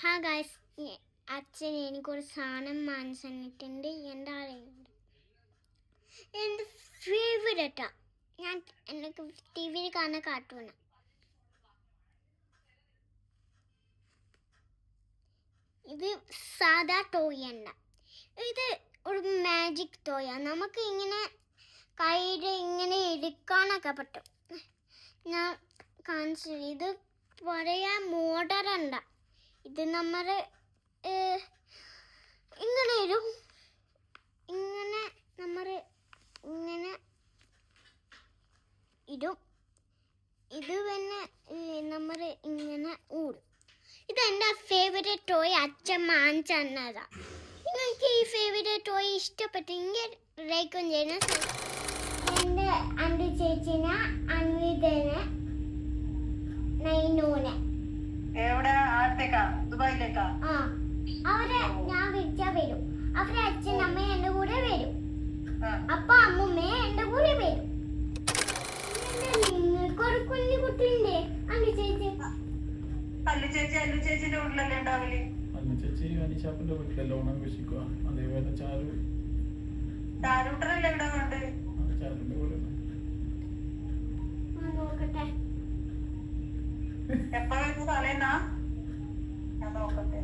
Hi guys, അച്ഛൻ എനിക്കൊരു സാധനം വാങ്ങിച്ചിട്ടുണ്ട്. എൻ്റെ ഫേവറേറ്റാ. എനിക്ക് ടി വിയിൽ കാണുന്ന കാർട്ടൂണ്. ഇത് സാധാ ടോയ് അല്ല, ഇത് ഒരു മാജിക് ടോയാണ്. നമുക്ക് ഇങ്ങനെ കയ്യിൽ ഇങ്ങനെ എടുക്കാനൊക്കെ പറ്റും. ഞാൻ കാണിച്ചു. ഇത് പറയാൻ മോഡലുണ്ട. ഇത് നമ്മൾ ഇങ്ങനെ ഇടും. ഇങ്ങനെ നമ്മൾ ഇങ്ങനെ ഇടും. ഇത് പിന്നെ നമ്മൾ ഇങ്ങനെ ഊടും. ഇതെൻ്റെ ഫേവറേറ്റ് ടോയ്. അച്ഛൻ വാങ്ങിച്ചു തന്നതാ. നിങ്ങൾക്ക് ഈ ഫേവറേറ്റ് ടോയ് ഇഷ്ടപ്പെട്ടെങ്കിൽ ലൈക്കും ചെയ്യണം. എൻ്റെ അൻ്റെ ചേച്ചിനെ, അൻവിതനെ, നൈനൂനെ അവരെ ഞാൻ വിളിച്ചാ വരും. അവരെ അച്ഛൻ അമ്മ എന്റെ കൂടെ വരും. അപ്പ അമ്മൂമ്മ എന്റെ കൂടെ വരും. നിങ്ങൾക്കൊരു കുഞ്ഞു കുട്ടിയുണ്ട്. അല്ലു ചേച്ചി ചേച്ചിന്റെ വീട്ടിലല്ലേ ഉണ്ടാവില്ലേ? ചേച്ചി അനിഷാപ്പിന്റെ വീട്ടിലല്ലേ ഓണം ആഘോഷിക്കുക. അതേപോലെ ചാരൂട്ടനല്ലേ ഉണ്ടാവുന്നുണ്ട്. ചാരുന്റെ വീട് നോക്കട്ടെ. എപ്പോഴും തലേന്നാ ഞാൻ നോക്കട്ടെ.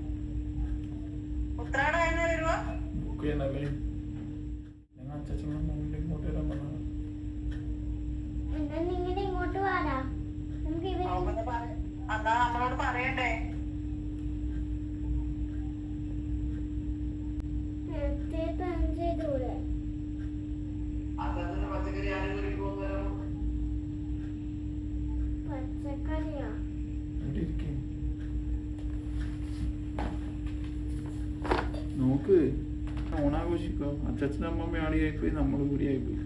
ഉത്രാടായിരുന്നു വരുവാ. ബുക്ക് ചെയ്യണല്ലേ? ഞങ്ങൾ അച്ഛനും മുന്നിൽ ഇങ്ങോട്ട് വരാൻ പറഞ്ഞത്. നിങ്ങളുടെ ഇങ്ങോട്ട് വാടാ. അതാ നമ്മളോട് പറയണ്ടേ. പച്ചക്കറിയാ നോക്ക്. ഓണാഘോഷിക്കോ. അച്ഛനും അമ്മമ്മ ആടിയായിപ്പോയി, നമ്മളും കൂടി ആയിപ്പോയി.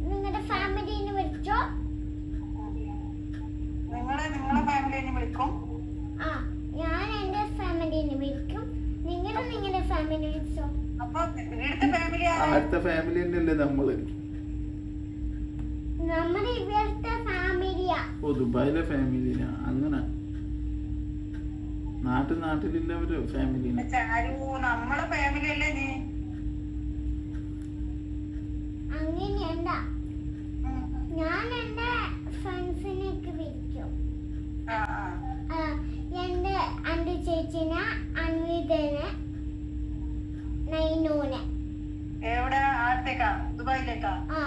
നിങ്ങളുടെ ഫാമിലിനെ വിളിച്ചോ? നിങ്ങളെ ഫാമിലിനെ വിളിക്കും. ആ, ഞാൻ എന്റെ ഫാമിലിനെ വിളിക്കും. നിങ്ങളുടെ ഫാമിലി വിളിച്ചോ? അപ്പൊ ഇവിടുത്തെ ഫാമിലി അടുത്ത ഫാമിലി തന്നെയല്ലേ നമ്മള്. നമ്മുടെ ഇവിടുത്തെ ഫാമിലിയാ. ഓ, ദുബായിലെ ഫാമിലിനാ. അങ്ങനെ നാട്ടിലില്ലവര് ഫാമിലിനെ. നമ്മളെ ഫാമിലി അല്ലേ നീ? അങ്ങനെയല്ല, ഞാൻ എന്റെ ഫ്രണ്ട്സിനെയൊക്കെ വിളിക്കും. എന്റെ അന്റെ ചേച്ചിനെ, അൻവിതനെ, നൈനൂനെ. എവിടെ? അടുത്തേക്കാ? ദുബായിലേക്കാ? ആ,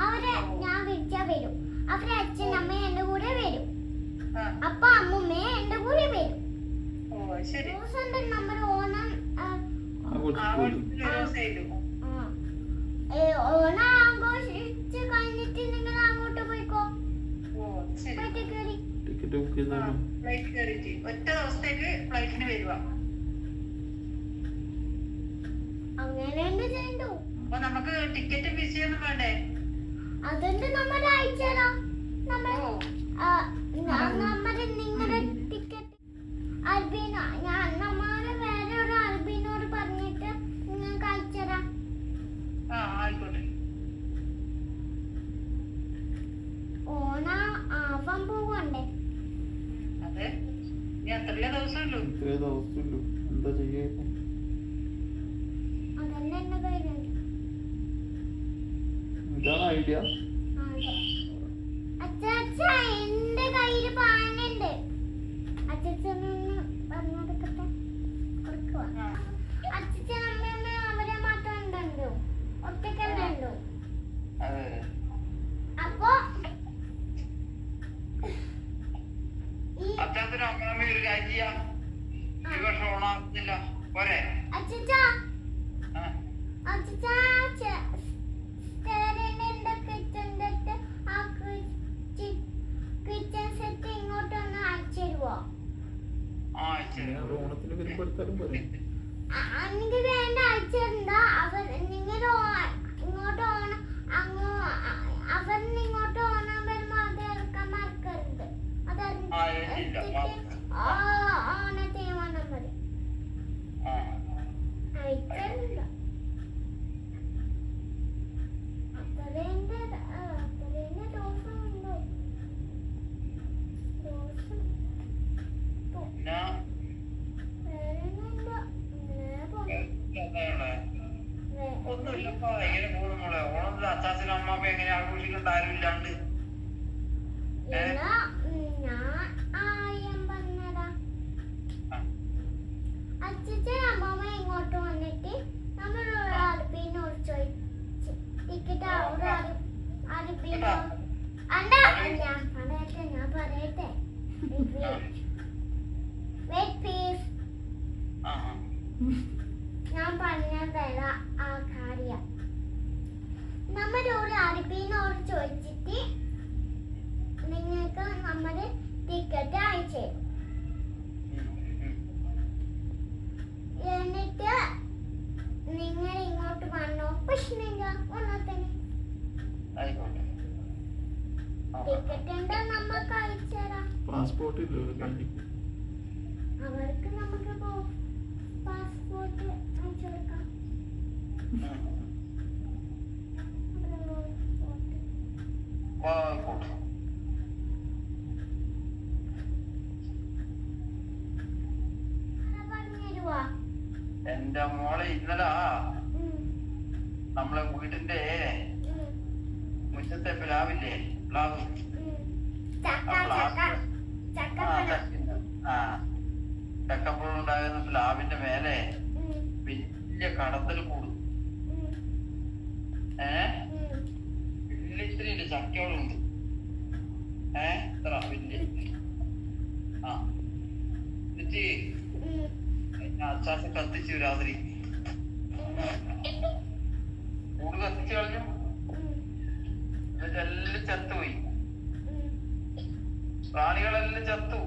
അവരെ ഞാൻ വിളിച്ചാ വരും. അവരെ അച്ഛൻ അമ്മ എന്റെ കൂടെ വരും. അപ്പ അമ്മൂമ്മ എന്റെ കൂടെ വരും. നമ്മൾ ഓണം ഓണം ആഘോഷിച്ച് കഴിഞ്ഞിട്ട് നിങ്ങൾ അങ്ങോട്ട് പോയിക്കോ. ടിക്കറ്റ് ബുക്ക് ചെയ്താലും ഒറ്റ ദിവസത്തേക്ക് ഫ്ലൈറ്റിന് വരുവാ. അങ്ങനെ ചെയ്യണ്ടോ? അപ്പൊ നമുക്ക് ടിക്കറ്റ് വിസയൊന്നും വേണ്ടേ? അതുകൊണ്ട് നമ്മൾ അയച്ചതോ. നമ്മുടെ നിങ്ങളുടെ ടിക്കറ്റ് അൽബീന, ഞാൻ നമ്മളെ വേറെ ഒരു അൽബീനോട് പറഞ്ഞിട്ട് നിങ്ങൾക്ക് അയച്ചതാ. ആയിക്കോട്ടെ. ഓണ ആവാൻ പോവണ്ടേ? അതെ, ഇനി അത്രയേ ദിവസമുള്ളൂ. എന്താ ചെയ്യാ? അതന്നെ എന്റെ കയ്യിലുണ്ട്. ഇതാണ് ഐഡിയ. അച്ഛാ, എന്റെ കയ്യില് പാനുണ്ട്. അച്ഛനൊന്ന് പറഞ്ഞു കൊടുക്കട്ടെ. കൊടുക്കുവാ. അച്ഛൻ അമ്മയമ്മ അവരെ മാത്രം ഉണ്ടല്ലോ, ഒറ്റക്കല്ലോ. അപ്പൊ അച്ഛനും അമ്മമ്മ ഒരു കാര്യം ചെയ്യാം. ഈ വർഷം ഓണാകുന്നില്ല പോരെ? അച്ഛാ കിച്ചൺ സെറ്റ് ഇങ്ങോട്ടൊന്ന് അയച്ചുതരുവോ? ഓണത്തിന് വരുമ്പോ എടുത്താലും പോരെ. എനിക്ക് വേണ്ട, അയച്ചിട്ടുണ്ടോ? നിങ്ങൾ ഇങ്ങോട്ട് ഓണം അവർ ഇങ്ങോട്ട് ഓണം വരുമ്പോ അത് ഇറക്കാൻ മറക്കരുത്. അത് ഓണത്തിന് വന്നാൽ മതി. അയച്ചിട്ടുണ്ടോ? അത്രേന്റെ ദിവസം ഉണ്ടോ? കണ്ട ആരും ഇല്ലാണ്ട്. എന്നാ ഞാൻ ആയം പറഞ്ഞതാ. അച്ഛൻ അമ്മമ്മ ഇങ്ങോട്ട് വന്നിട്ട് നമ്മൾ അറബീനോട് ചോദിച്ചു ടിക്കറ്റ് അവിടെ അറബീനോ അണ്ട ഞാൻ പറയട്ടെ വെയിറ്റ് പ്ലീസ്. ഞാൻ പറഞ്ഞതല്ല ആ കാര്യം. നമ്മളോട് അറബീനോട് ചോദിച്ചിട്ട് നിങ്ങൾക്ക് നമ്മുടെ ടിക്കറ്റ് അയച്ചു എന്നിട്ട് നിങ്ങൾ ഇങ്ങോട്ട് വന്നോ പ്രശ്നമില്ല. ഒന്നത്തിന് ടിക്കറ്റ് ഉണ്ടോ നമുക്ക് അയച്ചുതരാം. പാസ്പോർട്ട് ഇല്ല അവർക്ക് നമുക്ക് പാസ്പോർട്ട് അയച്ചു കൊടുക്കാം. പറഞ്ഞുതരുവാ. എന്റെ മോളെ ഇന്നലെ നമ്മളെ വീടിന്റെ മുറ്റത്തെ പ്ലാവില്ലേ, പ്ലാവ് ചക്കപ്പുഴുണ്ടാകുന്ന പ്ലാവിന്റെ മേലെ വലിയ കടത്തൽ കൂടും. വലിയ ഇത്തിരി ചക്കകളുണ്ട്. ഇത്ര വലിയ എന്നിട്ട് അച്ചാച്ച കത്തിച്ചു രാത്രി. കൂട് കത്തിച്ചു കളഞ്ഞു. എന്നിട്ടെല്ലാം ചത്തുപോയി. പ്രാണികളെല്ലാം ചത്തു.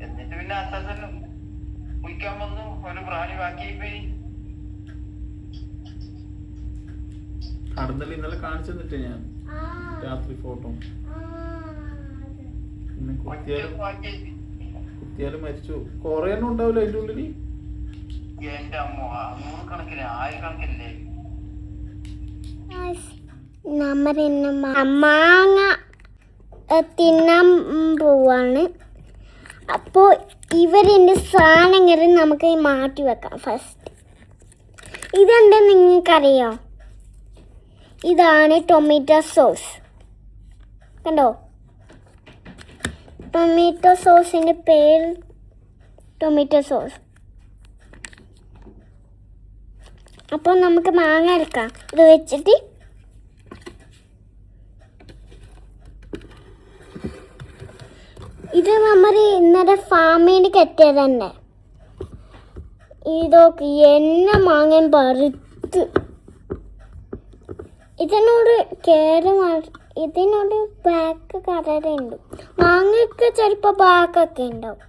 എന്നിട്ട് പിന്നെ അച്ചാച്ചനും കുളിക്കാൻ വന്നു. ഒരു പ്രാണി ബാക്കിയായിപ്പോയി. കടന്നൽ ഇന്നലെ കാണിച്ചു തന്നിട്ട് ഞാൻ രാത്രി ഫോട്ടോ. പിന്നെ കുത്തിയാലും മരിച്ചു. കൊറേ ഒന്നും ഉണ്ടാവില്ല അതിന്റെ ഉള്ളിൽ. എന്റെ അമ്മ 100 കണക്കിന് 1000 കണക്കില്ലേ. മാങ്ങ തിന്നാൻ പോവാണ്. അപ്പോൾ ഇവരിൻ്റെ സാധനങ്ങൾ നമുക്ക് മാറ്റി വെക്കാം. ഫസ്റ്റ് ഇതെന്താ നിങ്ങൾക്കറിയോ? ഇതാണ് ടൊമാറ്റോ സോസ്. കണ്ടോ? ടൊമാറ്റോ സോസിൻ്റെ പേര് ടൊമാറ്റോ സോസ്. അപ്പോൾ നമുക്ക് മാങ്ങ എടുക്കാം. ഇത് വെച്ചിട്ട് ഇത് നമ്മൾ ഇന്നലെ ഫാമിന് കെട്ടിയത് തന്നെ. ഇതൊക്കെ എന്നെ മാങ്ങൻ പറുത്ത് ഇതിനോട് ഇതിനോട് ബാക്ക് കററുണ്ട്. മാങ്ങയ്ക്ക് ചിലപ്പോൾ ബാക്കൊക്കെ ഉണ്ടാവും.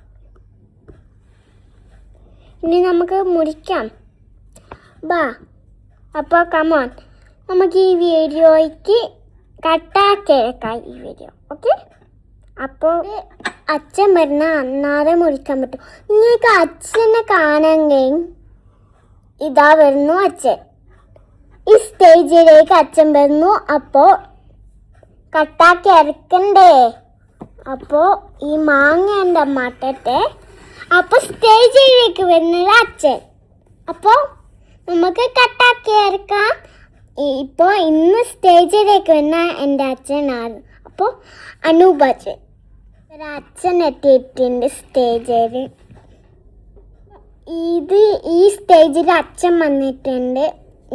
ഇനി നമുക്ക് മുറിക്കാം. ബാ. അപ്പോൾ കമോൺ, നമുക്ക് ഈ വീഡിയോയ്ക്ക് കട്ടാക്കിയേക്കാം ഈ വീഡിയോ. ഓക്കെ? അപ്പോൾ അച്ഛൻ വരുന്ന അന്നാതെ മുറിക്കാൻ പറ്റും. നിങ്ങൾക്ക് അച്ഛനെ കാണാമെങ്കിൽ ഇതാ വരുന്നു അച്ഛൻ. ഈ സ്റ്റേജിലേക്ക് അച്ഛൻ വരുന്നു. അപ്പോൾ കട്ടാക്കി ഇറക്കണ്ടേ? അപ്പോൾ ഈ മാങ്ങ എൻ്റെ മട്ടട്ടെ. അപ്പോൾ സ്റ്റേജിലേക്ക് വരുന്നത് അച്ഛൻ. അപ്പോൾ നമുക്ക് കട്ടാക്കി ഇറക്കാം. ഇപ്പോൾ ഇന്ന് സ്റ്റേജിലേക്ക് വരുന്ന എൻ്റെ അച്ഛനാണ്. അപ്പോൾ അനൂപ് അച്ഛൻ. അച്ഛൻ എത്തിയിട്ടുണ്ട് സ്റ്റേജിൽ. ഈ സ്റ്റേജിൽ അച്ഛൻ വന്നിട്ടുണ്ട്.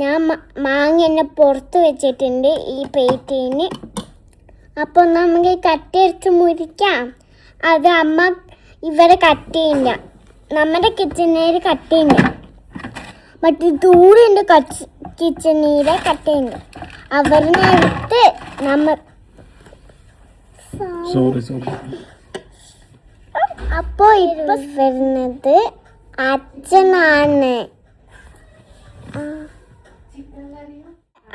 ഞാൻ മാങ്ങ എന്നെ പുറത്ത് വെച്ചിട്ടുണ്ട് ഈ പ്ലേറ്റിന്. അപ്പോൾ നമുക്ക് കട്ടെടുത്ത് മുറിക്കാം. അത് അമ്മ ഇവരെ കട്ട് ചെയ്യില്ല. നമ്മുടെ കിച്ചണിൽ കട്ട് ചെയ്യില്ല. മറ്റേ ദൂരെയുണ്ട് കിച്ചണിലെ കട്ട് ചെയ്യുന്നു. അവരിനെ എടുത്ത് നമ്മൾ അപ്പോൾ ഇപ്പൊ വരുന്നത്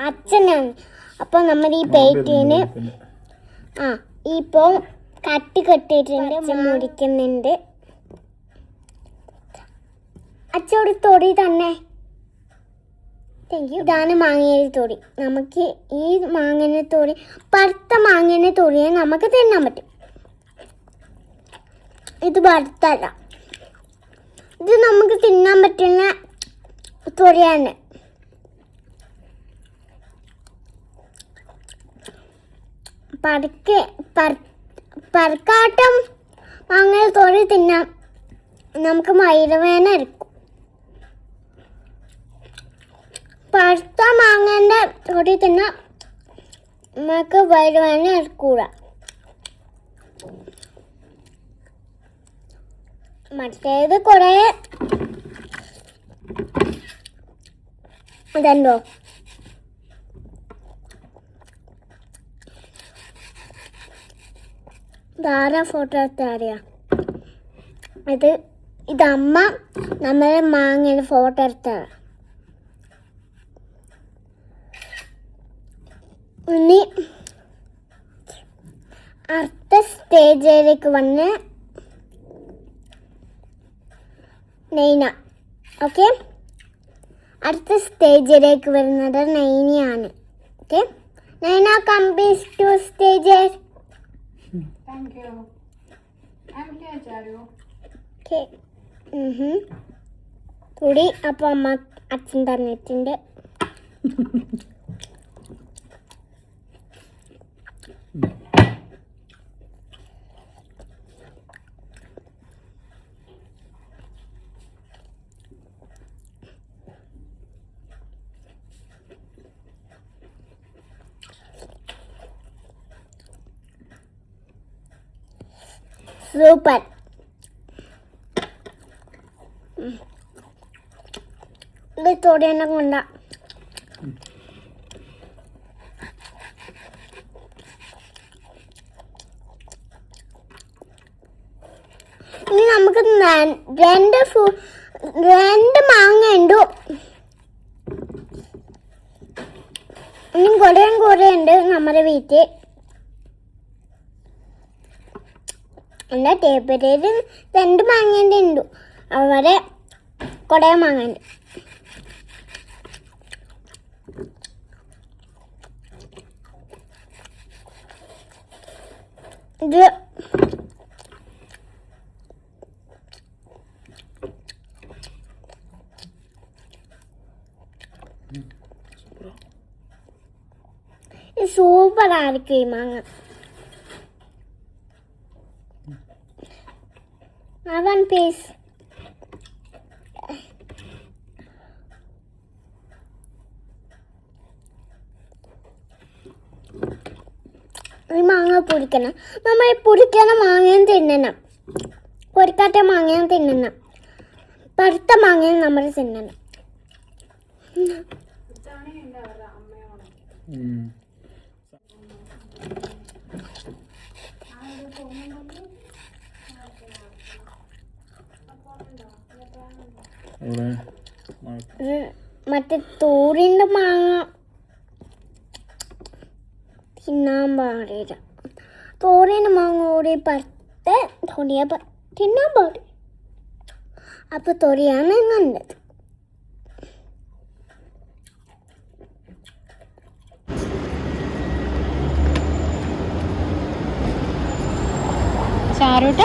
അച്ഛനാണ്. അപ്പോൾ നമ്മൾ ഈ പ്ലേറ്റിന് ഇപ്പോൾ കെട്ടിയിട്ടുണ്ട്. അച്ഛൻ മുറിക്കുന്നുണ്ട്. അച്ഛനോട് തൊടി തന്നെ. Thank you. ഇതാണ് മാങ്ങേൻ്റെ തൊടി. നമുക്ക് ഈ മാങ്ങേൻ്റെ തൊടി, പഴുത്ത മാങ്ങേൻ്റെ തൊടിയെ നമുക്ക് തിന്നാൻ പറ്റും. ഇത് വറുത്തല്ല. ഇത് നമുക്ക് തിന്നാൻ പറ്റുന്ന തൊടിയാണ്. പറക്കാട്ടം മാങ്ങ തൊടി തിന്നാം, നമുക്ക് വയറുവേദന എടുക്കും. പഴുത്ത മാങ്ങേൻ്റെ തൊടി തിന്നാം, നമുക്ക് വയറുവേദന എടുക്കൂല. മറ്റേത് കുറേ ഇതല്ലോ. ധാരാ ഫോട്ടോ എടുത്താറിയാ ഇതമ്മ നമ്മളെ മാങ്ങയുടെ ഫോട്ടോ എടുത്താ. ഇനി അടുത്ത സ്റ്റേജിലേക്ക് വന്ന് നൈന. ഓക്കെ, അടുത്ത സ്റ്റേജിലേക്ക് വരുന്നത് നൈനയാണ്. Okay, Naina complete two stages. Thank you. I'm here, Charu. Okay, കൂടി അപ്പോൾ അമ്മ അച്ഛൻ തന്നിട്ടുണ്ട്. സൂപ്പർ. ഇത് തൊടിയെന്നെ കൊണ്ട ഇനി നമുക്ക് രണ്ട് മാങ്ങ ഉണ്ട്. ഇനി കുറേ ഉണ്ട് നമ്മുടെ വീട്ടിൽ. എൻ്റെ ടേപ്പേരിൽ 2 മാങ്ങേൻ്റെ ഉണ്ട്, അവിടെ കുറേ മാങ്ങയുണ്ട്. ഇത് സൂപ്പർ ആയിരിക്കും ഈ മാങ്ങ. One piece. ഈ മാങ്ങ പൊടിക്കണം. നമ്മൾ പൊടിക്കണ മാങ്ങയും തിന്നണം, പൊടിക്കാത്ത മാങ്ങയും തിന്നണം, പഴുത്ത മാങ്ങയും നമ്മൾ തിന്നണം. മറ്റേ തോടിൻ്റെ മാങ്ങ തിന്നാൻ പാടില്ല. തോടിൻ്റെ മാങ്ങ കൂടി പഴുത്ത് തൊടിയെ തിന്നാൻ പാടില്ല. അപ്പോൾ തൊടിയാണ് നല്ലത്. ചാരൂട്ട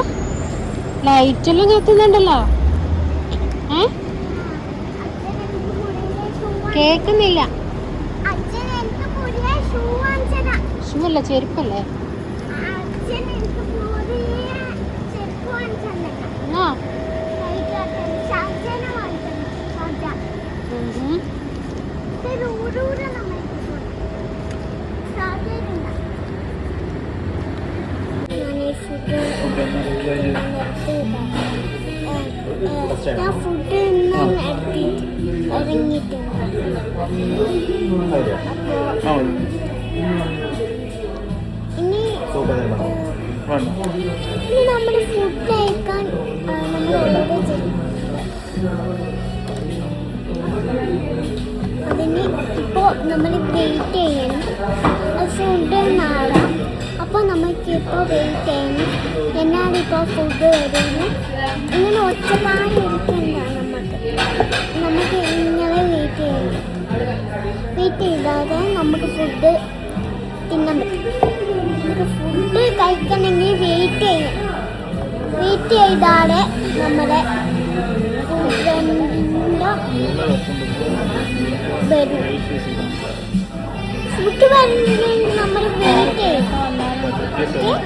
ലൈറ്റെല്ലാം കത്തുന്നുണ്ടല്ലോ. കേക്കുന്നില്ല. ഷൂ അല്ല, ചെരുപ്പല്ലേ? ആ ഞാൻ ഫുഡ് ഇറങ്ങിയിട്ടുണ്ട്. അപ്പോൾ ഇനി നമ്മൾ ഫുഡ് കഴിക്കാൻ നമ്മൾ ഓർഡർ ചെയ്യണം. അതിന് ഇപ്പോൾ നമ്മൾ വെയിറ്റ് ചെയ്യണം. ഫുഡ് നാളെ. അപ്പോൾ നമുക്ക് ഇപ്പോൾ വെയിറ്റ് ചെയ്യണം. എന്നാലിപ്പോൾ ഫുഡ് വരുന്നു. ഇങ്ങനെ ഒറ്റപ്പാട് ഇരിക്കണ്ട. നമുക്ക് ഇങ്ങനെ വെയിറ്റ് ചെയ്യണം. വെയിറ്റ് ചെയ്താതെ നമുക്ക് ഫുഡ് തിന്നാൻ പറ്റും. നമുക്ക് ഫുഡ് കഴിക്കണമെങ്കിൽ വെയിറ്റ് ചെയ്യണം. വെയിറ്റ് ചെയ്താലേ നമ്മുടെ വരും. ഫുഡ് വരുന്നെങ്കിൽ നമ്മൾ വെയിറ്റ് ചെയ്യണം.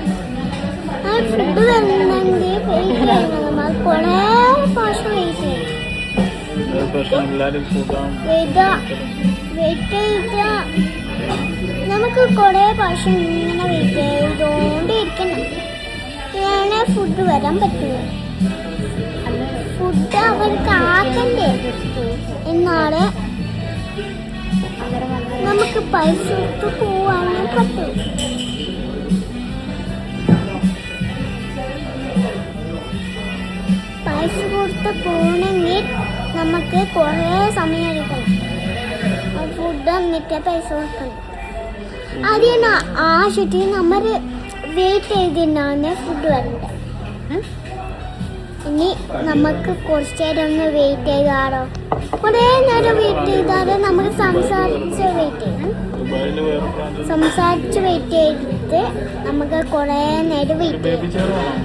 ആ ഫുഡ് വരുന്നെങ്കിൽ വെയിറ്റ് ചെയ്യണം. നമ്മൾ കുറേ പ്രാവശ്യം വെയിറ്റ് ചെയ്യണം. വെയിറ്റ് ചെയ്ത നമുക്ക് കുറേ പ്രാവശ്യം ഇങ്ങനെ വെയിറ്റ് ചെയ്തുകൊണ്ടിരിക്കണം. ഇങ്ങനെ ഫുഡ് വരാൻ പറ്റുമോ? ഫുഡ് അവർക്ക് ആക്കണ്ടേ? എന്നാല് നമുക്ക് പൈസ കൊടുത്ത് പോവാനും പറ്റും. പൈസ കൊടുത്ത് പോകണമെങ്കിൽ നമുക്ക് കുറേ സമയം എടുക്കണം. ഫുഡ് എന്നിട്ട് പൈസ കൊടുക്കണം. അതിന് ആ ചുറ്റി നമ്മൾ വെയിറ്റ് ചെയ്തിട്ടാണ് ഫുഡ് വരേണ്ടത്. ഇനി നമുക്ക് കുറച്ച് നേരം ഒന്ന് വെയിറ്റ് ചെയ്താലോ? കുറേ നേരം വെയിറ്റ് ചെയ്താൽ നമുക്ക് സംസാരിച്ച് വെയിറ്റ് ചെയ്യണം. സംസാരിച്ച് വെയിറ്റ് ചെയ്തിട്ട് നമുക്ക് കുറേ നേരം വെയിറ്റ് ചെയ്യാം.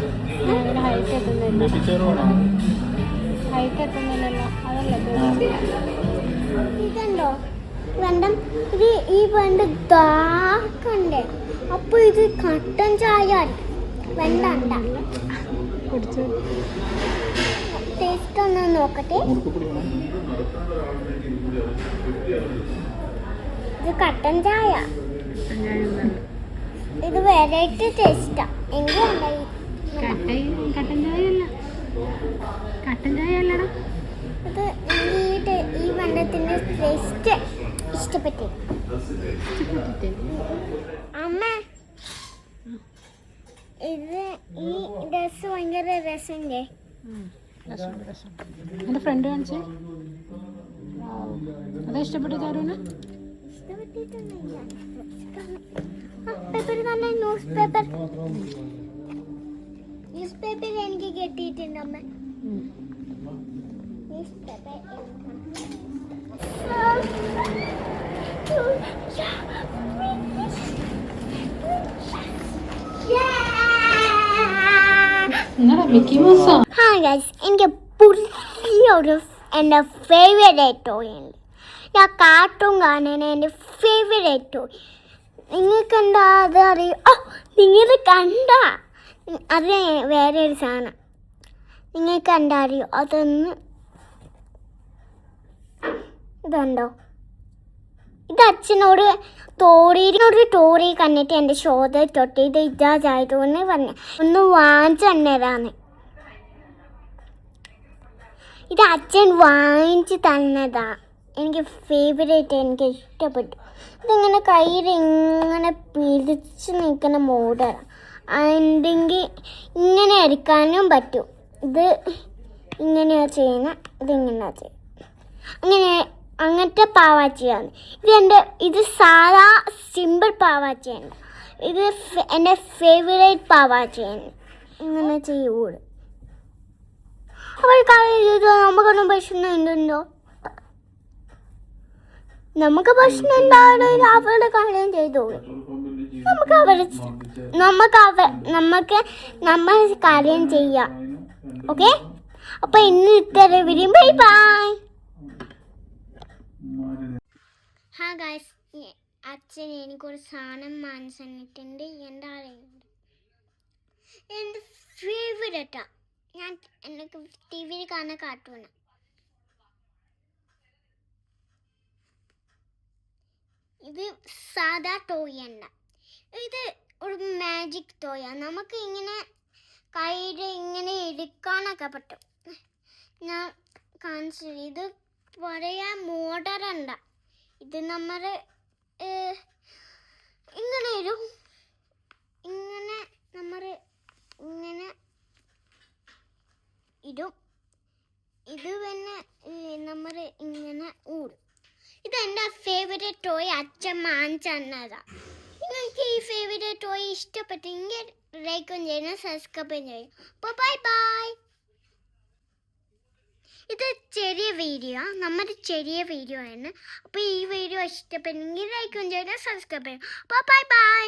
ഇതുണ്ടോ വെണ്ടം? ഇത് ഈ വെണ്ട ദാക്കണ്ടേ? അപ്പൊ ഇത് കട്ടൻ ചായ വെണ്ട ഉണ്ട. ടേസ്റ്റ് ഒന്ന് നോക്കട്ടെ. ഇത് കട്ടൻ ചായ. ഇത് വെറൈറ്റി ടേസ്റ്റാ. എനിക്ക് ഇത് ഈ വെണ്ടത്തിന്റെ ടേസ്റ്റ് ഇഷ്ടപ്പെട്ടു. അമ്മ ഇത് ഈ ഡ്രസ് ഭയങ്കര രസമുണ്ടേ. എൻ്റെ ഫ്രണ്ട് കാണിച്ചേ. അതാ ഇഷ്ടപ്പെട്ടു ചാരുവിന്? ഇഷ്ടപ്പെട്ടിട്ടൊന്നുമില്ല. പേപ്പർ തന്നെ. ന്യൂസ് പേപ്പർ എനിക്ക് കിട്ടിയിട്ടുണ്ട് അമ്മ. News paper Mickey Mauzo? Hi guys, എനിക്ക് പുതിയൊരു എൻ്റെ ഫേവറേറ്റ് ടോയുണ്ട്. ഞാൻ കാർട്ടൂൺ കാണാൻ എൻ്റെ ഫേവറേറ്റ് ടോയ്. നിങ്ങൾക്ക് എന്താ അത് അറിയും? ഓ, നിങ്ങൾ കണ്ട അത് വേറെ ഒരു സാധനം. നിങ്ങൾക്ക് എന്താ അറിയോ? അതൊന്ന് ഇതുണ്ടോ? ഇത് അച്ഛനോട് ടോറി കണ്ടിട്ട് എൻ്റെ ഷോത തൊട്ട് ഇത് ഇതായതുകൊണ്ട് പറഞ്ഞു ഒന്ന് വാങ്ങിച്ചു തന്നതാണ്. ഇത് അച്ഛൻ വാങ്ങിച്ച് തന്നതാ. എനിക്ക് ഫേവറേറ്റ്. എനിക്ക് ഇഷ്ടപ്പെട്ടു. ഇതിങ്ങനെ കയ്യിൽ ഇങ്ങനെ പിടിച്ച് നിൽക്കുന്ന മോഡലാണ്. അല്ലെങ്കിൽ ഇങ്ങനെ എടുക്കാനും പറ്റും. ഇത് ഇങ്ങനെയാ ചെയ്യുന്നത്. ഇതിങ്ങനെയാ ചെയ്യുന്നത്. അങ്ങനത്തെ പാവാച്ചിയാണ് ഇത് സാധാ സിമ്പിൾ പാവാച്ചിയാണ്. ഇത് എൻ്റെ ഫേവറേറ്റ് പാവാച്ചിയാണ്. ഇങ്ങനെ ചെയ്യൂട്. അവർ കാര്യം നമുക്കൊന്നും പ്രശ്നം ഉണ്ടോ? നമുക്ക് പ്രശ്നം ഉണ്ടാവണമെങ്കിൽ അവരുടെ കാര്യം ചെയ്തോളൂ. നമുക്ക് നമ്മൾ കാര്യം ചെയ്യാം. ഓക്കെ, അപ്പൊ ഇന്ന് ഇത്ര വരും. Bye bye. ഹായ് ഗൈസ്, അച്ഛൻ എനിക്കൊരു സാധനം മനസ്സിട്ടുണ്ട്. എൻ്റെ ഫേവറേറ്റാ. ഞാൻ എനിക്ക് ടി വിയിൽ കാണുന്ന കാർട്ടൂണ്. ഇത് സാധാ ടോയ് അല്ല. ഇത് ഒരു മാജിക് ടോയാണ്. നമുക്ക് ഇങ്ങനെ കയ്യിൽ ഇങ്ങനെ എടുക്കാനൊക്കെ പറ്റും. ഞാൻ കാണിച്ചു. ഇത് പറയാൻ മോഡലുണ്ട. ഇത് നമ്മൾ ഇങ്ങനെ ഇടും. ഇങ്ങനെ നമ്മൾ ഇങ്ങനെ ഇടും. ഇത് പിന്നെ നമ്മൾ ഇങ്ങനെ ഊടും. ഇതെൻ്റെ ഫേവറേറ്റ് ടോയ്. അച്ഛൻ വാങ്ങിച്ചു തന്നതാ. നിങ്ങൾക്ക് ഈ ഫേവറേറ്റ് ടോയ് ഇഷ്ടപ്പെട്ടെങ്കിൽ ലൈക്കും ചെയ്യണം, സബ്സ്ക്രൈബും ചെയ്യണം. അപ്പോൾ ബൈ ബൈ. ഇത് ചെറിയ വീഡിയോ, നമ്മുടെ ചെറിയ വീഡിയോ ആണ്. അപ്പോൾ ഈ വീഡിയോ ഇഷ്ടപ്പെട്ടെങ്കിൽ ലൈക്കും ചെയ്യണം, സബ്സ്ക്രൈബ് ചെയ്യണം. അപ്പോൾ ബൈ ബൈ.